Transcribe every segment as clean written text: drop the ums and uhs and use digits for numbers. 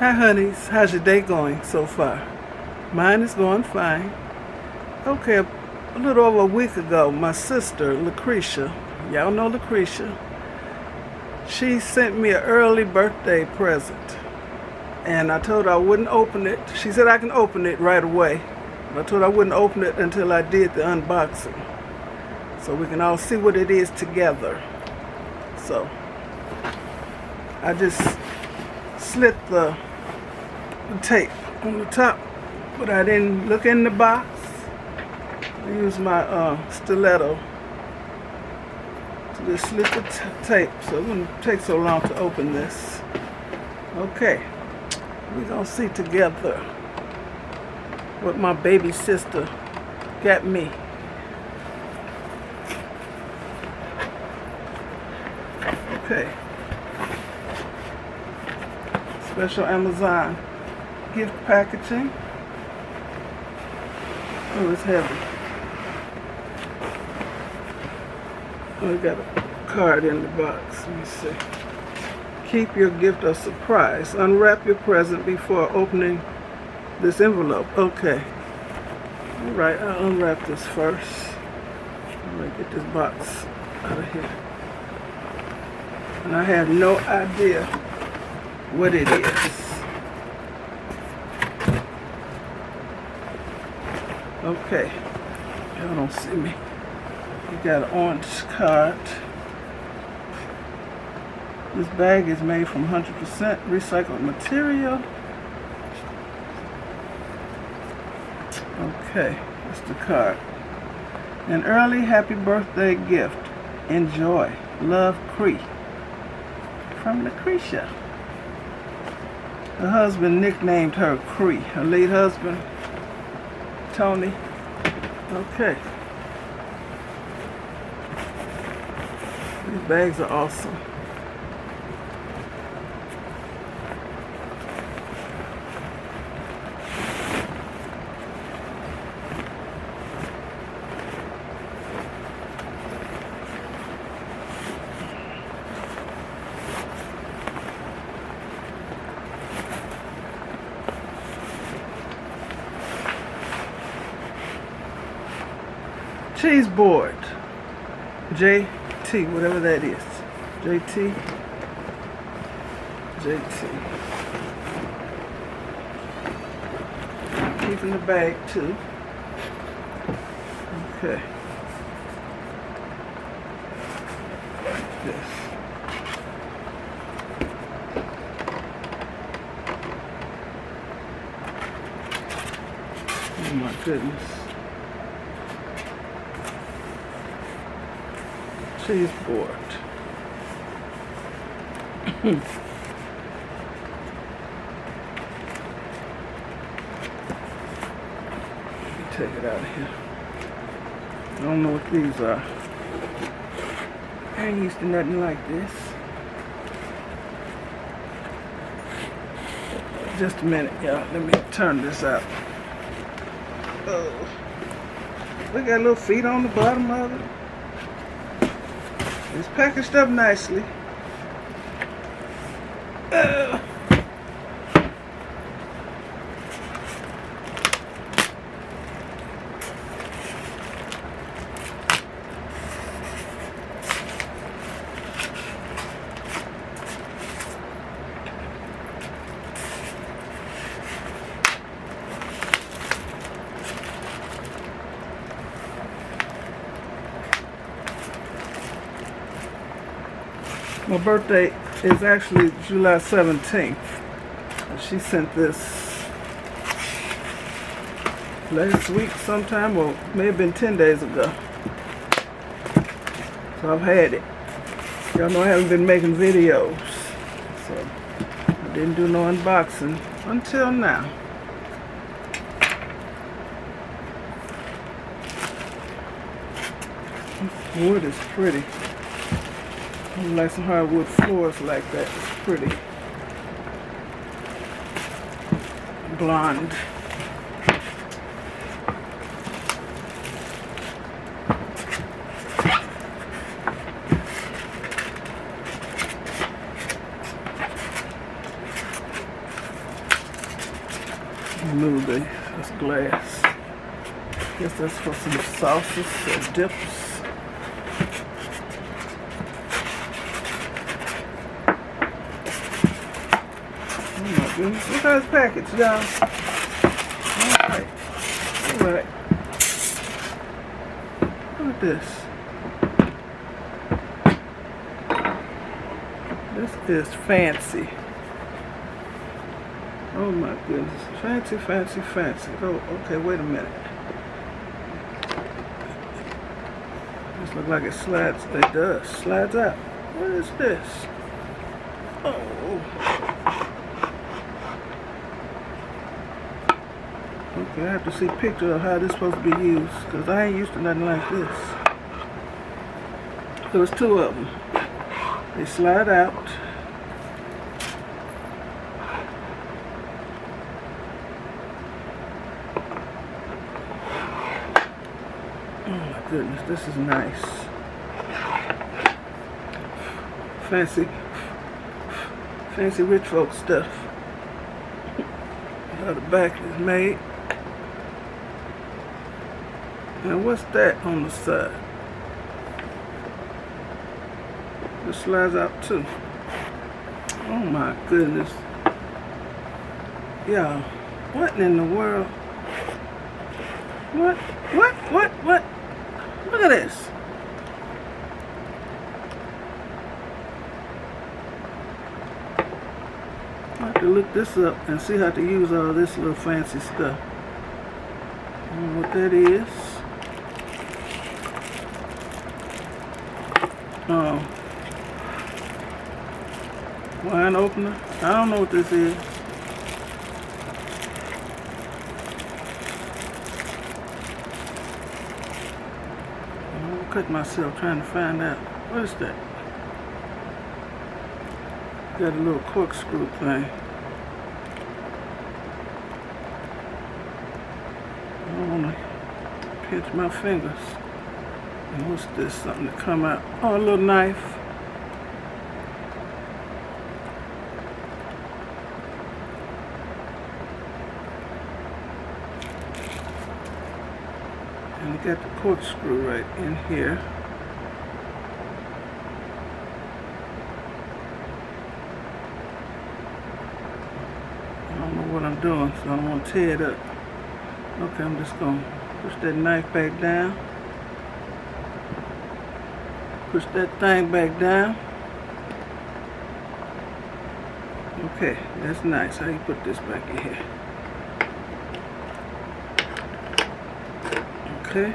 Hi honeys, how's your day going so far? Mine is going fine. Okay, a little over a week ago, my sister, Lucretia, y'all know Lucretia, she sent me an early birthday present. And I told her I wouldn't open it. She said I can open it right away. But I told her I wouldn't open it until I did the unboxing. So we can all see what it is together. So, I just slit the tape on the top, but I didn't look in the box. I used my stiletto to just slit the tape, so it wouldn't take so long to open this. Okay, we're gonna see together what my baby sister got me. Okay, special Amazon gift packaging. Oh, it's heavy. Oh, we got a card in the box. Let me see. Keep your gift a surprise. Unwrap your present before opening this envelope. Okay. All right, I'll unwrap this first. I'm gonna get this box out of here. And I have no idea what it is. Okay, y'all don't see me. You got an orange card. This bag is made from 100% recycled material. Okay, that's the card. An early happy birthday gift. Enjoy. Love, Cree. From Lucretia. Her husband nicknamed her Cree. Her late husband, Tony. Okay. These bags are awesome. Cheese board, JT, whatever that is, JT. Keep in the bag too. Okay. This. Oh my goodness. Cheese board. Take it out of here. I don't know what these are. I ain't used to nothing like this. Just a minute, y'all. Let me turn this out. Oh. Look at little feet on the bottom of it. It's packaged up nicely. My birthday is actually July 17th. She sent this last week sometime, or may have been 10 days ago. So I've had it. Y'all know I haven't been making videos, so I didn't do no unboxing until now. Wood is pretty. I like some hardwood floors like that. It's pretty. Blonde. Remove this glass. Guess that's for some sauces or dips. Oh my goodness. Look at this package, y'all. Alright. Alright. Look at this. This is fancy. Oh my goodness. Fancy, fancy, fancy. Oh, okay, wait a minute. This looks like it slides. It does. Slides out. What is this? Oh. Okay, I have to see a picture of how this is supposed to be used, because I ain't used to nothing like this. There was two of them. They slide out. Oh my goodness, this is nice. Fancy rich folk stuff. How the back is made. And what's that on the side? It slides out too. Oh my goodness. Y'all, what in the world? What? Look at this. I have to look this up and see how to use all this little fancy stuff. I don't know what that is. Wine opener. I don't know what this is. I'll cut myself trying to find out. What is that? Got a little corkscrew thing. I don't want to pinch my fingers. And what's this? Something to come out. Oh, a little knife. And you got the corkscrew right in here. I don't know what I'm doing, so I don't want to tear it up. Okay, I'm just going to push that knife back down. Push that thing back down. Okay, that's nice. How you put this back in here? Okay.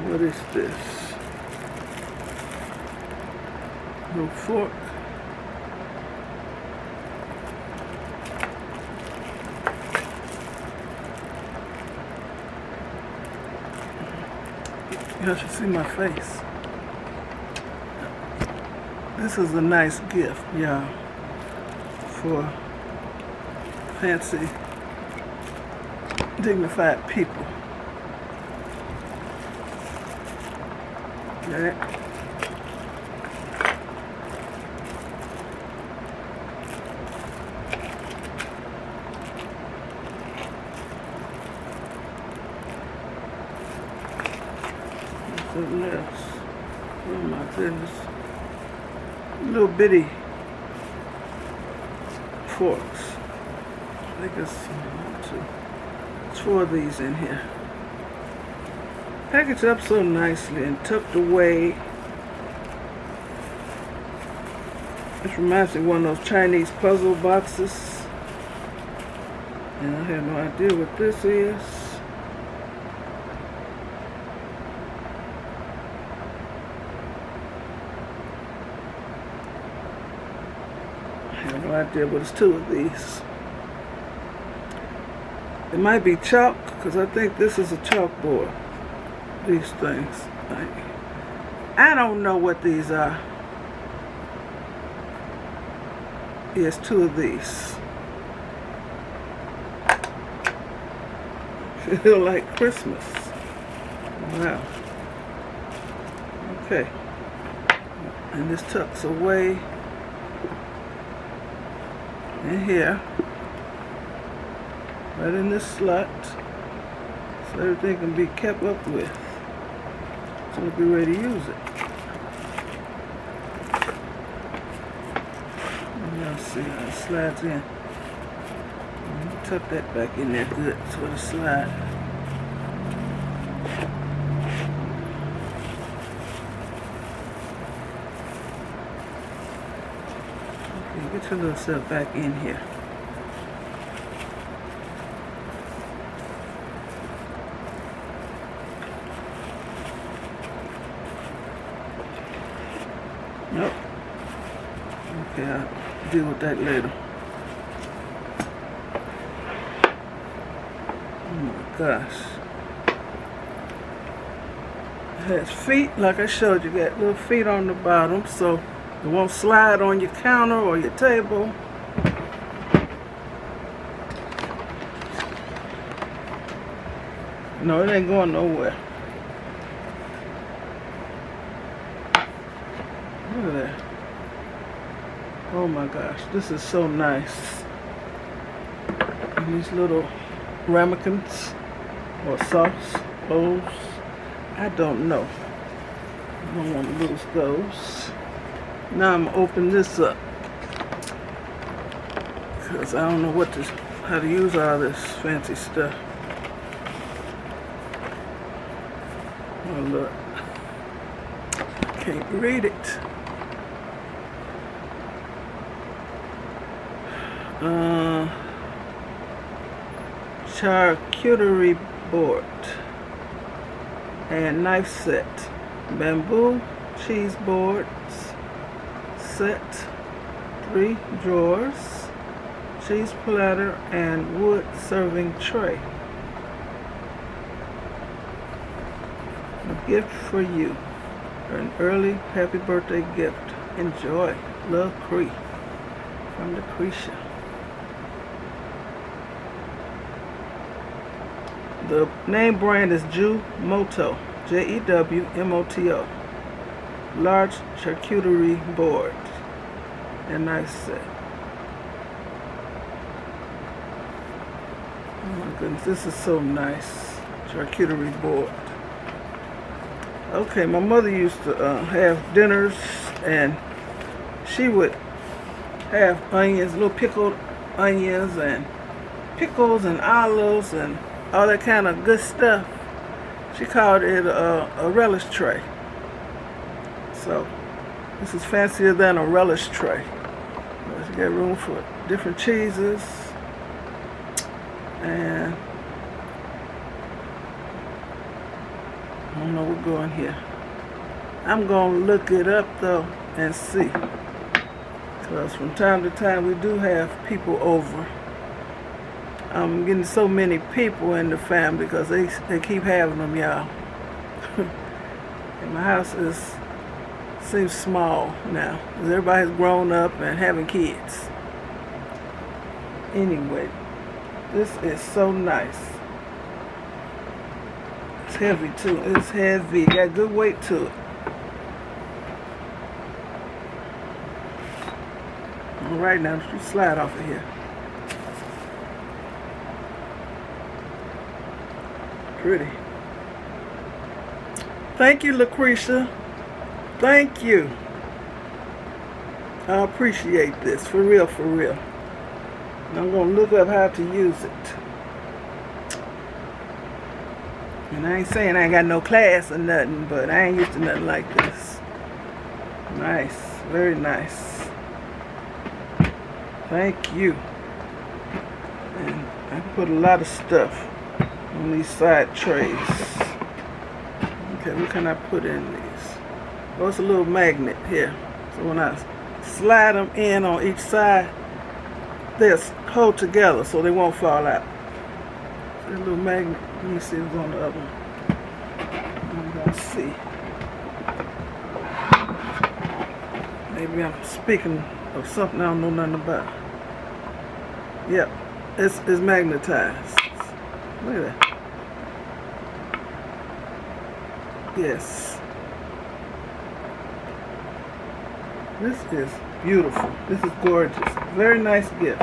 What is this? No fork. Y'all should see my face. This is a nice gift, y'all, for fancy, dignified people. Okay. Something else. Oh my goodness. Little bitty forks. I think it's 4 of these in here. Packaged up so nicely and tucked away. This reminds me of one of those Chinese puzzle boxes. And I have no idea what this is. I have no idea, but it's 2 of these. It might be chalk, because I think this is a chalkboard. These things. I don't know what these are. Yes, 2 of these. Feel like Christmas. Wow. Okay. And this tucks away in here. right in this slot, so everything can be kept up with. So we'll be ready to use it. Y'all see how it slides in. Tuck that back in there good so it'll slide. Okay, get your little self back in here. Nope. Okay, I'll deal with that later. Oh my gosh. It has feet, like I showed you, got little feet on the bottom, so it won't slide on your counter or your table. No, it ain't going nowhere. Look at that. Oh my gosh, this is so nice. And these little ramekins or sauce bowls, I don't know. I don't want to lose those. Now I'm gonna open this up because I don't know how to use all this fancy stuff. Oh look, can't read it. Charcuterie board and knife set, bamboo cheese boards set, 3 drawers, cheese platter, and wood serving tray. A gift for you, an early happy birthday gift. Enjoy. Love, Cree. From Lucretia. The name brand is Jewmoto, Jewmoto. Large charcuterie board and knife set. Oh my goodness, this is so nice. Charcuterie board. Okay, my mother used to have dinners, and she would have onions, little pickled onions, and pickles and olives and all that kind of good stuff. She called it a relish tray. So this is fancier than a relish tray. You got room for different cheeses, and I don't know what's going here. I'm gonna look it up though and see, because from time to time we do have people over. I'm getting so many people in the family because they keep having them, y'all. And my house seems small now. Everybody's grown up and having kids. Anyway, this is so nice. It's heavy too. It's heavy. Got good weight to it. All right, now you slide off of here. Pretty. Thank you, Lucretia. Thank you. I appreciate this. For real, for real. And I'm going to look up how to use it. And I ain't saying I ain't got no class or nothing, but I ain't used to nothing like this. Nice. Very nice. Thank you. And I can put a lot of stuff on these side trays. Okay, what can I put in these? Oh, it's a little magnet here. So when I slide them in on each side, they'll hold together so they won't fall out. So a little magnet. Let me see what's on the other one. I'm gonna see. Maybe I'm speaking of something I don't know nothing about. Yep, it's magnetized. Look at that. Yes. This is beautiful. This is gorgeous. Very nice gift.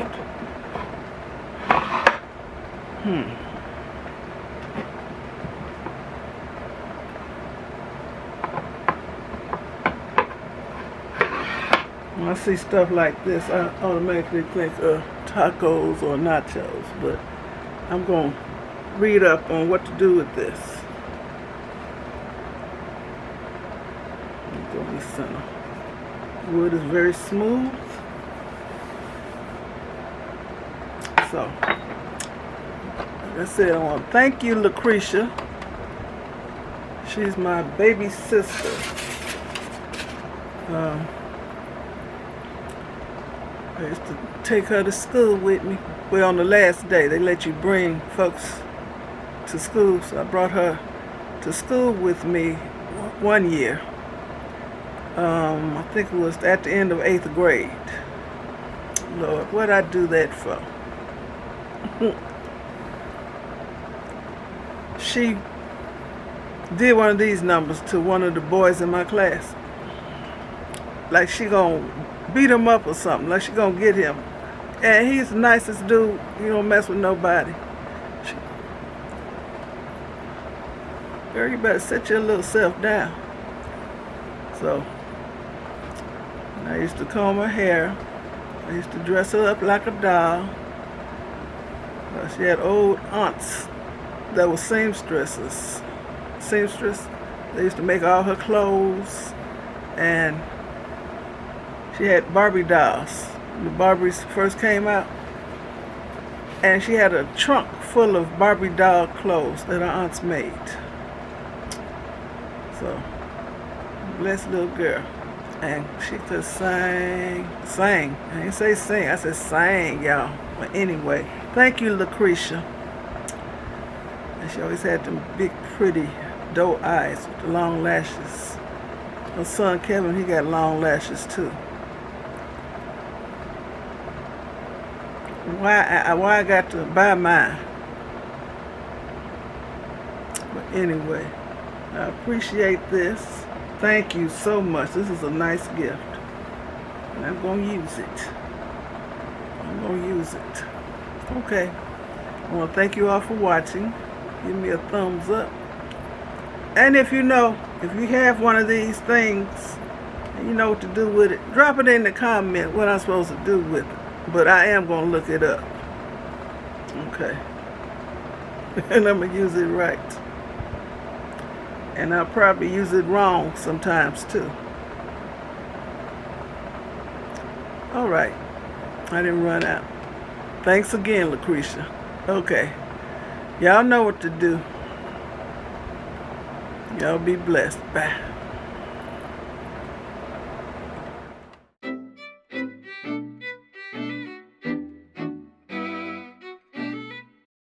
When I see stuff like this, I automatically think of tacos or nachos, but I'm going to read up on what to do with this. Go in the center. Wood is very smooth. So, like I said, I want to thank you, Lucretia. She's my baby sister. I used to take her to school with me. Well, on the last day, they let you bring folks to school, so I brought her to school with me one year. I think it was at the end of 8th grade. Lord, what'd I do that for? She did one of these numbers to one of the boys in my class. Like she gonna beat him up or something. Like she gonna get him. And he's the nicest dude. He don't mess with nobody. Girl, you better set your little self down. So, I used to comb her hair. I used to dress her up like a doll. She had old aunts that were seamstresses. They used to make all her clothes. And she had Barbie dolls. The Barbies first came out. And she had a trunk full of Barbie doll clothes that her aunts made. So, blessed little girl. And she could sing. I didn't say sing, I said sang, y'all. But anyway, thank you, Lucretia. And she always had them big, pretty doe eyes with the long lashes. Her son Kevin, he got long lashes too. Why I got to buy mine? But anyway, I appreciate this. Thank you so much. This is a nice gift. And I'm going to use it. Okay. I want to thank you all for watching. Give me a thumbs up. And if you have one of these things, and you know what to do with it, drop it in the comment what I'm supposed to do with it. But I am going to look it up. Okay. And I'm going to use it right. And I'll probably use it wrong sometimes too. Alright. I didn't run out. Thanks again, Lucretia. Okay. Y'all know what to do. Y'all be blessed. Bye.